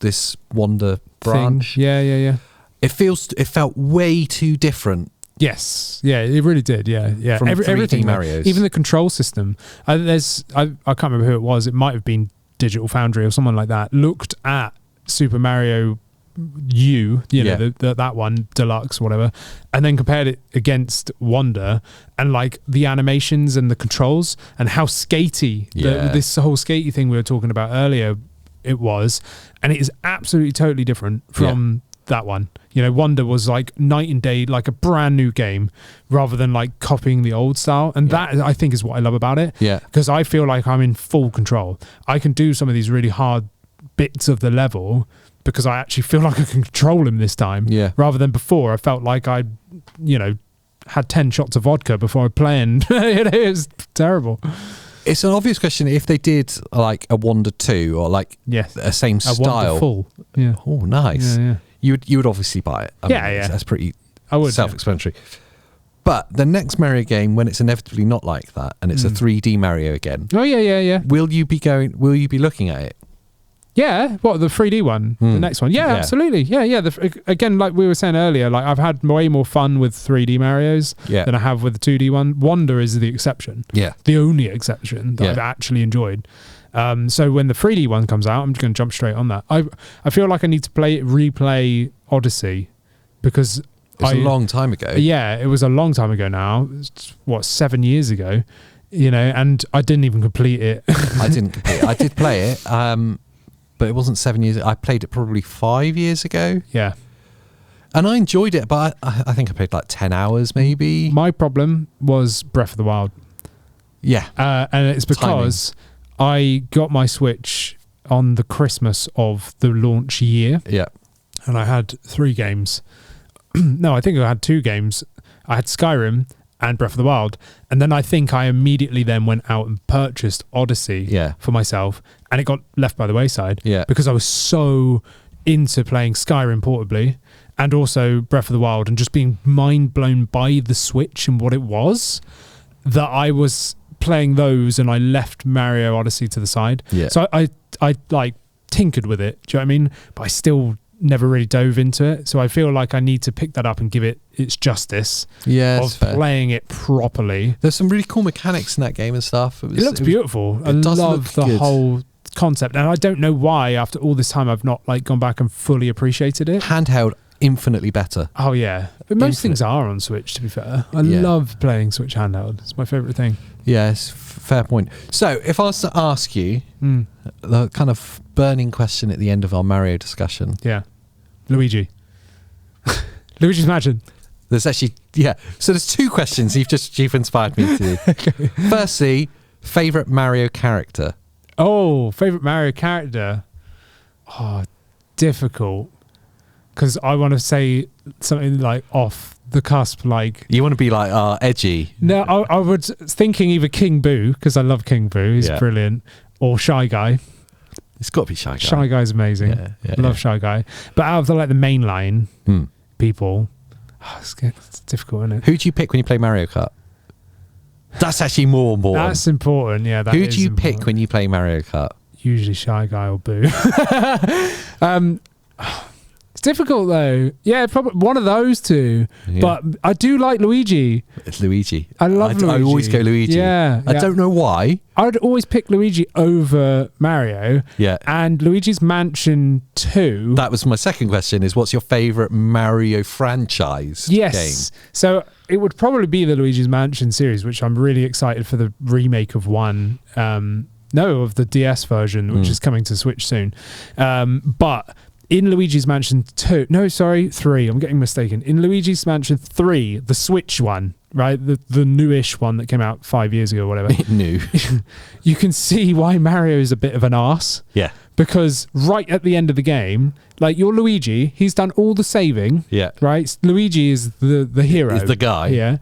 this Wonder branch. Thing. Yeah. It felt way too different. Yes, yeah, it really did. Yeah. From 3D Everything, Marios. even the control system. I can't remember who it was. It might have been Digital Foundry or someone like that. Looked at Super Mario that one deluxe, whatever, and then compared it against Wonder, and like the animations and the controls and how skatey this whole skatey thing we were talking about earlier it was, and it is absolutely totally different from that one. Wonder was like night and day, like a brand new game rather than like copying the old style, and that I think is what I love about it, because I feel like I'm in full control. I can do some of these really hard bits of the level because I actually feel like I can control him this time, rather than before I felt like I had 10 shots of vodka before I play, and it is terrible. It's an obvious question if they did like a Wonder 2 or like a same style. Wonderful. Oh, nice. Yeah. You would obviously buy it. I mean, that's pretty self-explanatory. But the next Mario game, when it's inevitably not like that and it's a 3D Mario again. Oh yeah. Will you be looking at it? Yeah, what, the 3D one, the next one? Yeah, absolutely. Yeah. Again, like we were saying earlier, like I've had way more fun with 3D Marios than I have with the 2D one. Wonder is the exception. Yeah, the only exception that I've actually enjoyed. So when the 3D one comes out, I'm just going to jump straight on that. I feel like I need to replay Odyssey because it's a long time ago. Yeah, it was a long time ago now. What, 7 years ago? And I didn't even complete it. I didn't complete it. I did play it. But it wasn't 7 years. I played it probably 5 years ago. Yeah. And I enjoyed it, but I think I played like 10 hours maybe. My problem was Breath of the Wild. Yeah. And it's because I got my Switch on the Christmas of the launch year. Yeah. And I had 3 games. No, I think I had 2 games. I had Skyrim and Breath of the Wild, and then I think I immediately then went out and purchased Odyssey for myself, and it got left by the wayside because I was so into playing Skyrim portably and also Breath of the Wild and just being mind blown by the Switch and what it was, that I was playing those and I left Mario Odyssey to the side. So I like tinkered with it, do you know what I mean? But I still never really dove into it, so I feel like I need to pick that up and give it its justice of playing it properly. There's some really cool mechanics in that game and stuff. It looks beautiful. I love the whole concept, and I don't know why after all this time I've not like gone back and fully appreciated it. Handheld, infinitely better. Oh yeah, but most things are on Switch, to be fair. I love playing Switch handheld. It's my favourite thing. Yes, fair point. So if I was to ask you the kind of burning question at the end of our Mario discussion. Yeah. Luigi's Mansion. There's actually, so there's 2 questions you've inspired me to do. Okay. Firstly, favourite Mario character. Oh, favourite Mario character. Oh, difficult. Because I want to say something like off the cusp, like... You want to be like edgy. No, I was thinking either King Boo, because I love King Boo, he's brilliant, or Shy Guy. It's got to be Shy Guy. Shy Guy's amazing. Love Shy Guy. But out of the mainline people, it's difficult, isn't it? Who do you pick when you play Mario Kart? That's actually more important. That's important, yeah. Who do you pick when you play Mario Kart? Usually Shy Guy or Boo. It's difficult though. Yeah, probably one of those 2. Yeah. But I do like Luigi. It's Luigi. I love Luigi. I always go Luigi. Yeah. I don't know why. I'd always pick Luigi over Mario. Yeah. And Luigi's Mansion 2. That was my second question, is what's your favourite Mario franchise game? So it would probably be the Luigi's Mansion series, which I'm really excited for the remake of 1. Of the DS version, which is coming to Switch soon. But... in Luigi's Mansion 3, I'm getting mistaken. In Luigi's Mansion 3, the Switch one, right? The newish one that came out 5 years ago or whatever. New. You can see why Mario is a bit of an arse. Yeah. Because right at the end of the game, like you're Luigi, he's done all the saving. Yeah. Right? Luigi is the hero. He's the guy. Yeah.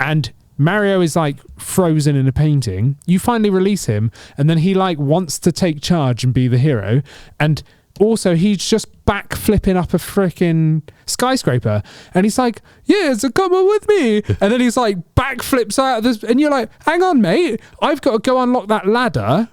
And Mario is like frozen in a painting. You finally release him, and then he like wants to take charge and be the hero. And also, he's just backflipping up a freaking skyscraper, and he's like, "Yeah, so come on with me." And then he's like backflips out of this, and you're like, "Hang on, mate, I've got to go unlock that ladder."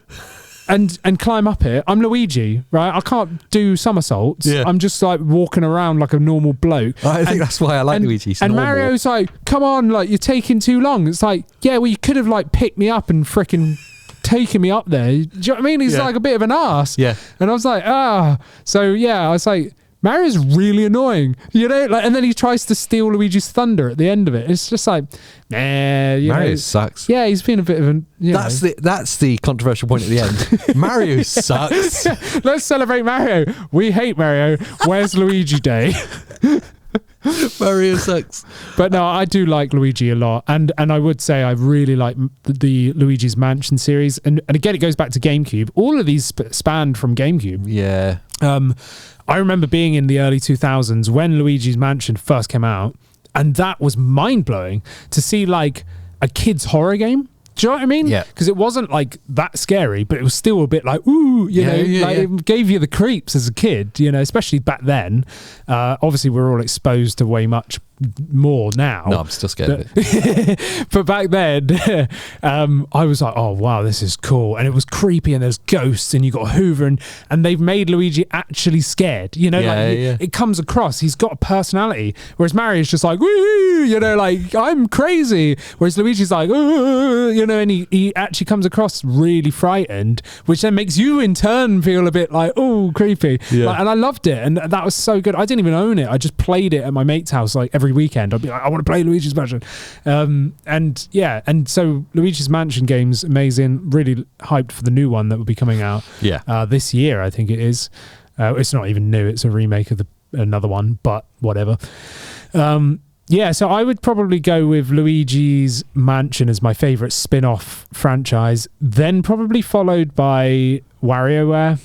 and climb up it. I'm Luigi, right? I can't do somersaults. Yeah. I'm just like walking around like a normal bloke. I think that's why I like Luigi. He's and normal. Mario's like, come on, like you're taking too long. It's like, yeah, well, you could have like picked me up and freaking taken me up there. Do you know what I mean? He's like a bit of an arse. Yeah. And I was like, So yeah, I was like, Mario's really annoying, you know. Like, and then he tries to steal Luigi's thunder at the end of it. It's just like, Mario sucks. Yeah, he's been a bit of an. That's the controversial point at the end. Mario sucks. Let's celebrate Mario. We hate Mario. Where's Luigi Day? Mario sucks. But no, I do like Luigi a lot, and I would say I really like the Luigi's Mansion series, and again it goes back to GameCube. All of these spanned from GameCube. Yeah. I remember being in the early 2000s when Luigi's Mansion first came out, and that was mind-blowing to see like a kid's horror game. Do you know what I mean? Yeah. Because it wasn't like that scary, but it was still a bit like, ooh, you know, it gave you the creeps as a kid, you know, especially back then. Obviously, we're all exposed to way much more now. No, I'm still scared of it. But back then, I was like, oh, wow, this is cool. And it was creepy, and there's ghosts, and you got Hoover, and they've made Luigi actually scared. You know, it comes across. He's got a personality. Whereas Mario's just like, woo, you know, like, I'm crazy. Whereas Luigi's like, you know, and he actually comes across really frightened, which then makes you in turn feel a bit like, oh, creepy. Yeah. Like, and I loved it. And that was so good. I didn't even own it. I just played it at my mate's house like every weekend. I'd be like, I want to play Luigi's Mansion. And so Luigi's Mansion game's amazing. Really hyped for the new one that will be coming out this year, I think it is. It's not even new. It's a remake of another one, but whatever. So I would probably go with Luigi's Mansion as my favourite spin-off franchise, then probably followed by WarioWare.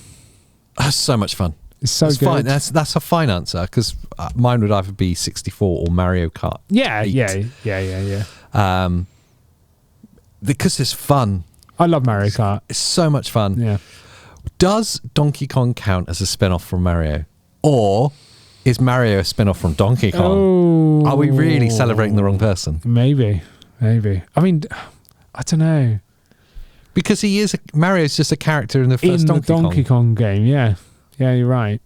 That's so much fun. It's so good. Fine. That's a fine answer, because mine would either be 64 or Mario Kart. Yeah. Because it's fun. I love Mario Kart. It's so much fun. Yeah. Does Donkey Kong count as a spin-off from Mario? Or is Mario a spin-off from Donkey Kong? Oh. Are we really celebrating the wrong person? Maybe. I mean, I don't know. Because Mario's just a character in the first Donkey Kong game, yeah. Yeah, you're right.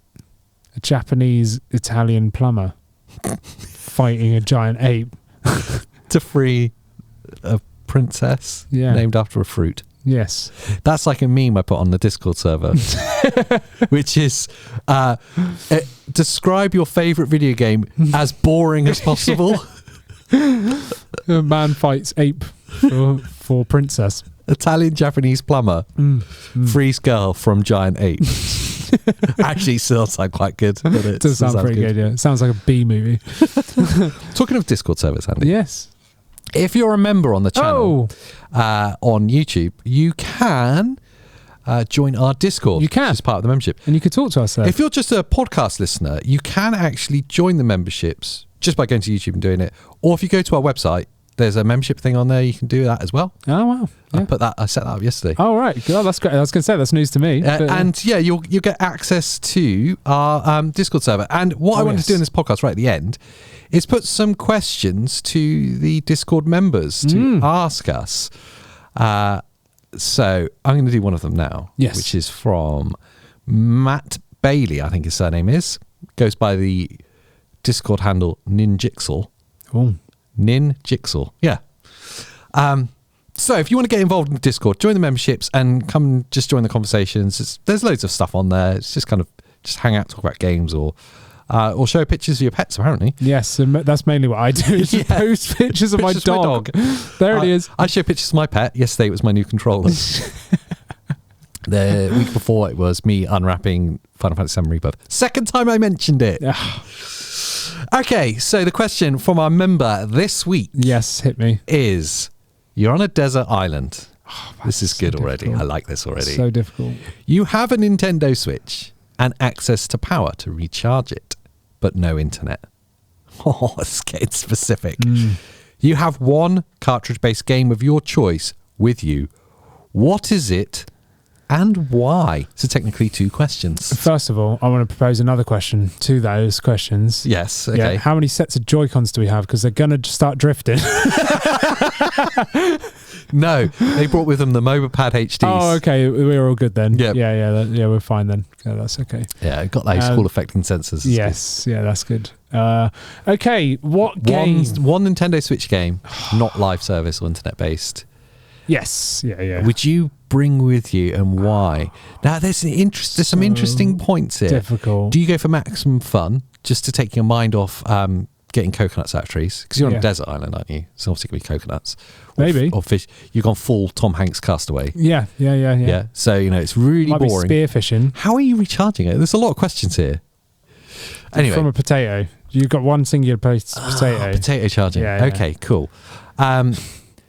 A Japanese Italian plumber fighting a giant ape to free a princess named after a fruit. Yes. That's like a meme I put on the Discord server, which is describe your favorite video game as boring as possible. A man fights ape for princess. Italian Japanese plumber frees girl from giant ape. Actually, still sound quite good. It does sound pretty good. Yeah, it sounds like a B movie. Talking of Discord servers, Andy. Yes. If you're a member on the channel on YouTube, you can join our Discord. You can. Which is part of the membership. And you can talk to us there. If you're just a podcast listener, you can actually join the memberships just by going to YouTube and doing it. Or if you go to our website, there's a membership thing on there. You can do that as well. Oh, wow. Yeah. I set that up yesterday. Oh, right. Oh, that's great. I was going to say, that's news to me. You'll get access to our Discord server. And what I wanted to do in this podcast right at the end is put some questions to the Discord members to ask us. So I'm going to do one of them now. Yes. Which is from Matt Bailey, I think his surname is. Goes by the Discord handle Ninjixel. Oh. Ninjixel. Yeah. So if you want to get involved in the Discord, join the memberships and come just join the conversations. There's loads of stuff on there. It's just kind of just hang out, talk about games, or show pictures of your pets, apparently. Yes, and that's mainly what I do. Is just post pictures of my dog. There it is. I show pictures of my pet. Yesterday it was my new controller. The week before it was me unwrapping Final Fantasy VII Rebirth. Second time I mentioned it. Okay, so the question from our member this week. Yes, hit me. Is you're on a desert island. This is good already. I like this already. So difficult. You have a Nintendo Switch and access to power to recharge it, but no internet. Oh, it's getting specific. You have one cartridge-based game of your choice with you. What is it and why? So technically 2 questions. First of all, I want to propose another question to those questions. Yes, okay. Yeah, how many sets of Joy-Cons do we have? Because they're going to start drifting. No, they brought with them the MobaPad HDs. Oh, okay. We're all good then. Yep. Yeah, we're fine then. Yeah, that's okay. Yeah, it got those Hall effecting sensors. Yes, yeah, that's good. Okay, what game? One Nintendo Switch game, not live service or internet based. Yes, yeah. Would you bring with you, and why? Now, there's some interesting points here. Difficult. Do you go for maximum fun, just to take your mind off getting coconuts out of trees? Because you're on a desert island, aren't you? So obviously going to be coconuts. Maybe. Or fish. You've gone full Tom Hanks Castaway. Yeah. So, it's really Might boring. Be spearfishing. How are you recharging it? There's a lot of questions here. Anyway. From a potato. You've got one singular potato. Potato charging. Yeah. Okay, cool.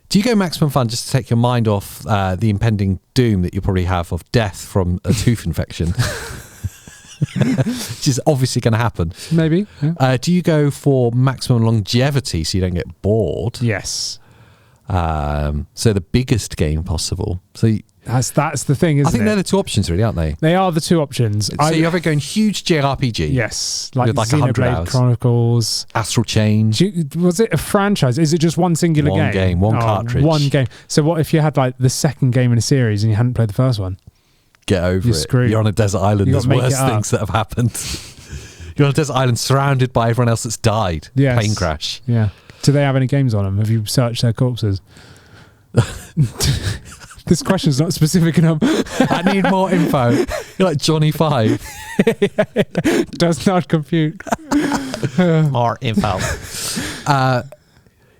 Do you go maximum fun just to take your mind off the impending doom that you'll probably have of death from a tooth infection? Which is obviously going to happen. Maybe. Yeah. Do you go for maximum longevity so you don't get bored? Yes. So the biggest game possible. So that's the thing, isn't it? I think they're the two options, really, aren't they? They are the two options. So you're either going huge JRPG. Yes, like 100 Xenoblade hours. Chronicles, Astral Chain. Was it a franchise? Is it just one singular One game, one cartridge. One game. So what if you had like the second game in a series and you hadn't played the first one? Get over You're it. screwed. You're on a desert island. There's make worse it up. things that have happened. You're on a desert island surrounded by everyone else that's died. Yes. Plane crash. Yeah. Do they have any games on them? Have you searched their corpses? This question's not specific enough. I need more info. You're like Johnny Five. Does not compute. More info.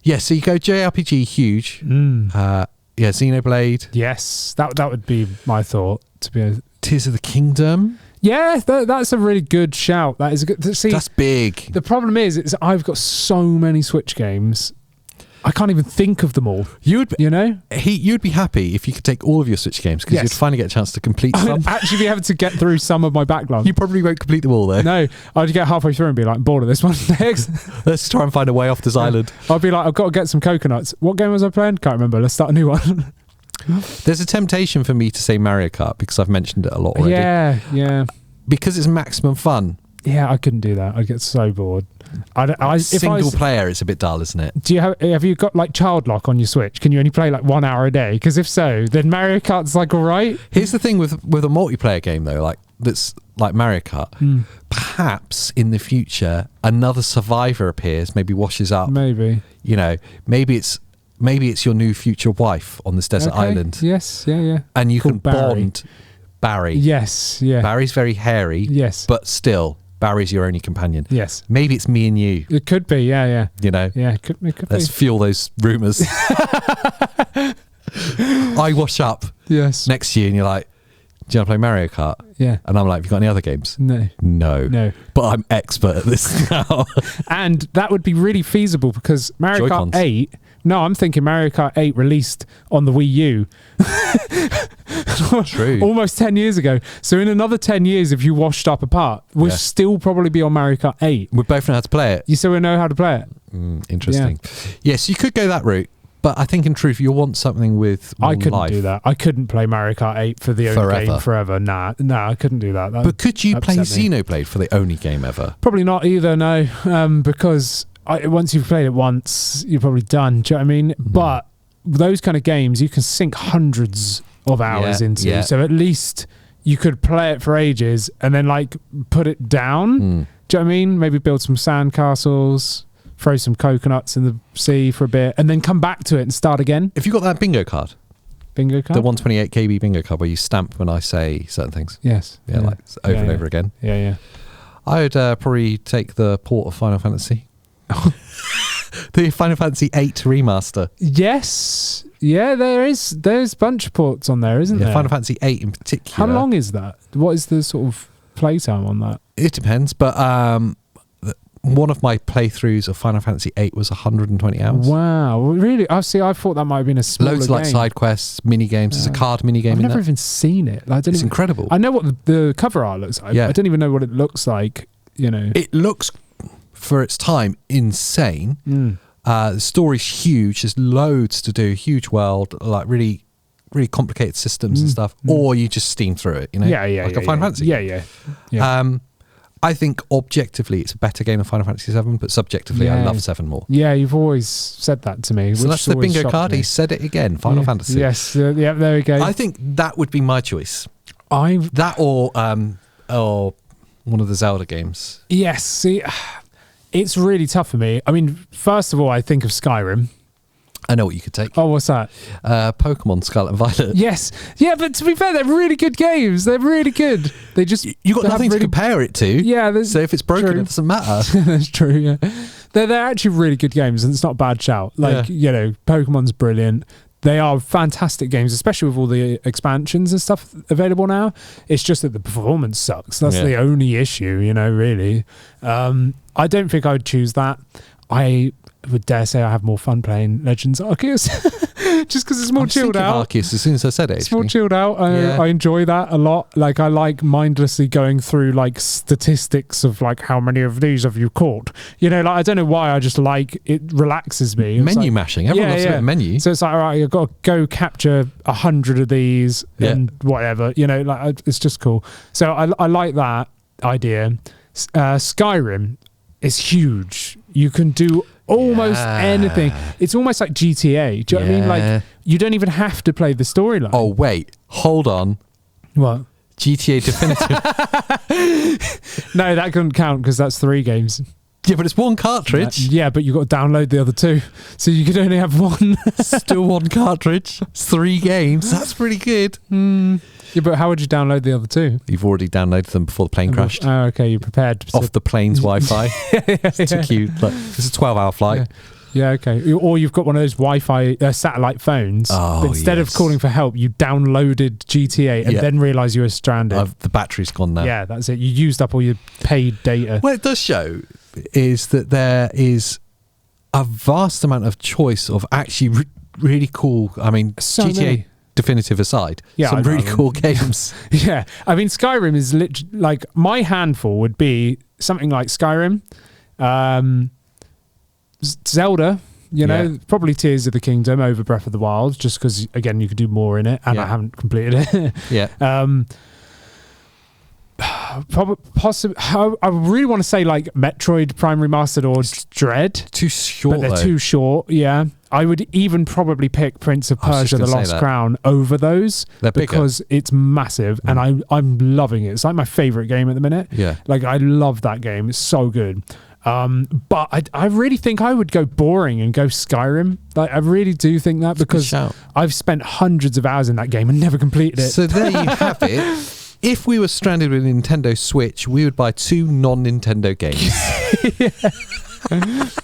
Yeah, so you go JRPG, huge. Yeah, Xenoblade. Yes, that would be my thought. To be Tears of the Kingdom. Yeah, that's a really good shout. That is a good. See, that's big. The problem is I've got so many Switch games. I can't even think of them all. You'd be happy if you could take all of your Switch games because you'd finally get a chance to complete some. I'd actually be able to get through some of my backlog. You probably won't complete them all, though. No, I'd get halfway through and be like, bored of this one. Next. Let's try and find a way off this island. I'd be like, I've got to get some coconuts. What game was I playing? Can't remember. Let's start a new one. There's a temptation for me to say Mario Kart because I've mentioned it a lot already. Yeah. Because it's maximum fun. Yeah, I couldn't do that. I'd get so bored. Single player, it's a bit dull, isn't it? Do you have you got like child lock on your Switch? Can you only play like 1 hour a day? Because if so, then Mario Kart's like all right. Here's the thing with a multiplayer game though, like that's like Mario Kart. Perhaps in the future another survivor appears, maybe washes up. Maybe maybe it's your new future wife on this desert island. Yes, yeah. And you can Barry. bond Barry. Yes, yeah. Barry's very hairy. Yes, but still. Barry's your only companion. Yes. Maybe it's me and you. It could be, yeah. Yeah, it could Let's fuel those rumours. I wash up next to you and you're like, do you want to play Mario Kart? Yeah. And I'm like, have you got any other games? No. But I'm expert at this now. And that would be really feasible because Mario Joy-Cons. Kart 8... No, I'm thinking Mario Kart 8 released on the Wii U. True. Almost 10 years ago. So in another 10 years, if you washed up apart, we'll still probably be on Mario Kart 8. We both know how to play it. You still know how to play it. Interesting. Yes, you could go that route. But I think in truth, you'll want something with more I couldn't life. do that. I couldn't play Mario Kart 8 for the only game forever. Nah, I couldn't do that. But could you play upset me. Xenoblade for the only game ever? Probably not either, no. Because once you've played it once, you're probably done. Do you know what I mean? But those kind of games, you can sink hundreds of hours into. Yeah. So at least you could play it for ages and then like put it down. Do you know what I mean? Maybe build some sand castles, throw some coconuts in the sea for a bit, and then come back to it and start again. Have you got that bingo card? Bingo card? The 128 KB bingo card where you stamp when I say certain things. Yes. Yeah, like over and over again. Yeah. I would probably take the port of Final Fantasy. The Final Fantasy 8 remaster. Yes. Yeah, there's a bunch of ports on there, isn't there? Final Fantasy 8 in particular. How long is that? What is the sort of playtime on that? It depends, but one of my playthroughs of Final Fantasy 8 was 120 hours. Wow, really? I thought that might have been a smaller Loads of like game. side quests, mini games. There's a card mini game I've in never there. even seen it. Like, It's incredible. I know what the cover art looks like. Yeah. I don't even know what it looks like. It looks, for its time, insane. The story's huge. There's loads to do. Huge world, like really, really complicated systems and stuff. Or you just steam through it. Like a Final Fantasy. Yeah. I think objectively it's a better game than Final Fantasy VII, but subjectively I love 7 more. Yeah, you've always said that to me. So that's the bingo card. He said it again. Final Fantasy. Yes. Yeah. There we go. I think that would be my choice. That or one of the Zelda games. Yes. See, it's really tough for me. I mean, first of all, I think of Skyrim. I know what you could take. Oh, what's that? Pokemon Scarlet and Violet. Yes. Yeah, but to be fair, they're really good games. They're really good. They just... You got nothing to compare it to. Yeah. So if it's broken, true. It doesn't matter. That's true, yeah. They're actually really good games, and it's not a bad shout. Like, you know, Pokemon's brilliant. They are fantastic games, especially with all the expansions and stuff available now. It's just that the performance sucks. That's the only issue, you know, really. I don't think I would choose that. I would dare say I have more fun playing Legends Arceus just because it's more chilled out. Arceus as soon as I said it. It's more chilled out. I enjoy that a lot. Like, I like mindlessly going through like statistics of like how many of these have you caught. You know, like I don't know why. I just like it. Relaxes me. Menu mashing. Everyone loves a bit of menu. So it's like, all right, I've got to go capture 100 of these and whatever. You know, like it's just cool. So I like that idea. Skyrim is huge. You can do almost anything. It's almost like GTA. Do you know what I mean? Like, you don't even have to play the storyline. Oh, wait. Hold on. What? GTA Definitive. No, that couldn't count because that's 3 games. Yeah, but it's 1 cartridge. Yeah, but you've got to download the other 2. So you could only have 1. Still 1 cartridge. It's 3 games. That's pretty good. Yeah, but how would you download the other 2? You've already downloaded them before the plane crashed. Oh, okay. You're prepared. Off the plane's Wi-Fi. It took you... It's a 12-hour flight. Yeah, okay. Or you've got one of those Wi-Fi satellite phones. Oh, but instead of calling for help, you downloaded GTA and then realised you were stranded. The battery's gone now. Yeah, that's it. You used up all your paid data. What it does show is that there is a vast amount of choice of actually really cool... I mean, GTA... many. Definitive aside, some really cool games. Yeah, I mean, Skyrim is literally like my handful would be something like Skyrim, Zelda. You know, probably Tears of the Kingdom over Breath of the Wild, just because again you could do more in it, and I haven't completed it. Possibly, I really want to say like Metroid Prime Remastered or Dread. Too short, but they're too short. Yeah, I would even probably pick Prince of Persia: The Lost Crown over those because it's massive and I'm loving it. It's like my favorite game at the minute. Yeah, like I love that game. It's so good. But I really think I would go boring and go Skyrim. Like I really do think that because I've spent hundreds of hours in that game and never completed it. So there you have it. If we were stranded with a Nintendo Switch, we would buy 2 non-Nintendo games.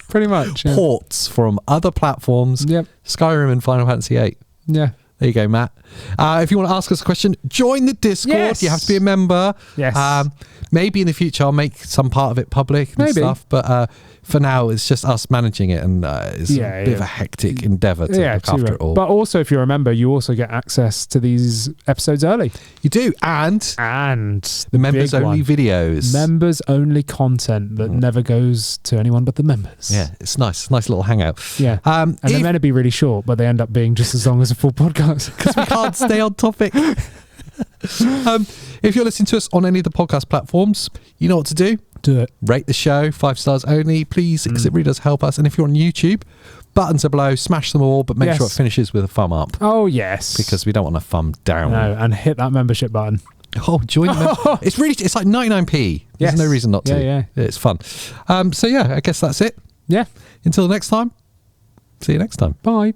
Pretty much. Yeah. Ports from other platforms. Yep. Skyrim and Final Fantasy VIII. Yeah. There you go, Matt. If you want to ask us a question, join the Discord. Yes. You have to be a member. Yes. Maybe in the future I'll make some part of it public and stuff. But for now, it's just us managing it, and it's a bit of a hectic endeavour to look after it all. But also, if you're a member, you also get access to these episodes early. You do, and the members only videos, members only content that never goes to anyone but the members. Yeah, it's nice little hangout. Yeah, and they're meant to be really short, but they end up being just as long as a full podcast because we can't stay on topic. If you're listening to us on any of the podcast platforms, you know what to do. Do it. Rate the show 5 stars only, please, because it really does help us. And if you're on YouTube, buttons are below, smash them all, but make sure it finishes with a thumb up. Oh yes, because we don't want a thumb down. No, and hit that membership button. Oh, join the it's like 99p. There's no reason not to. Yeah. It's fun. So yeah, I guess that's it. Yeah. Until next time. See you next time. Bye.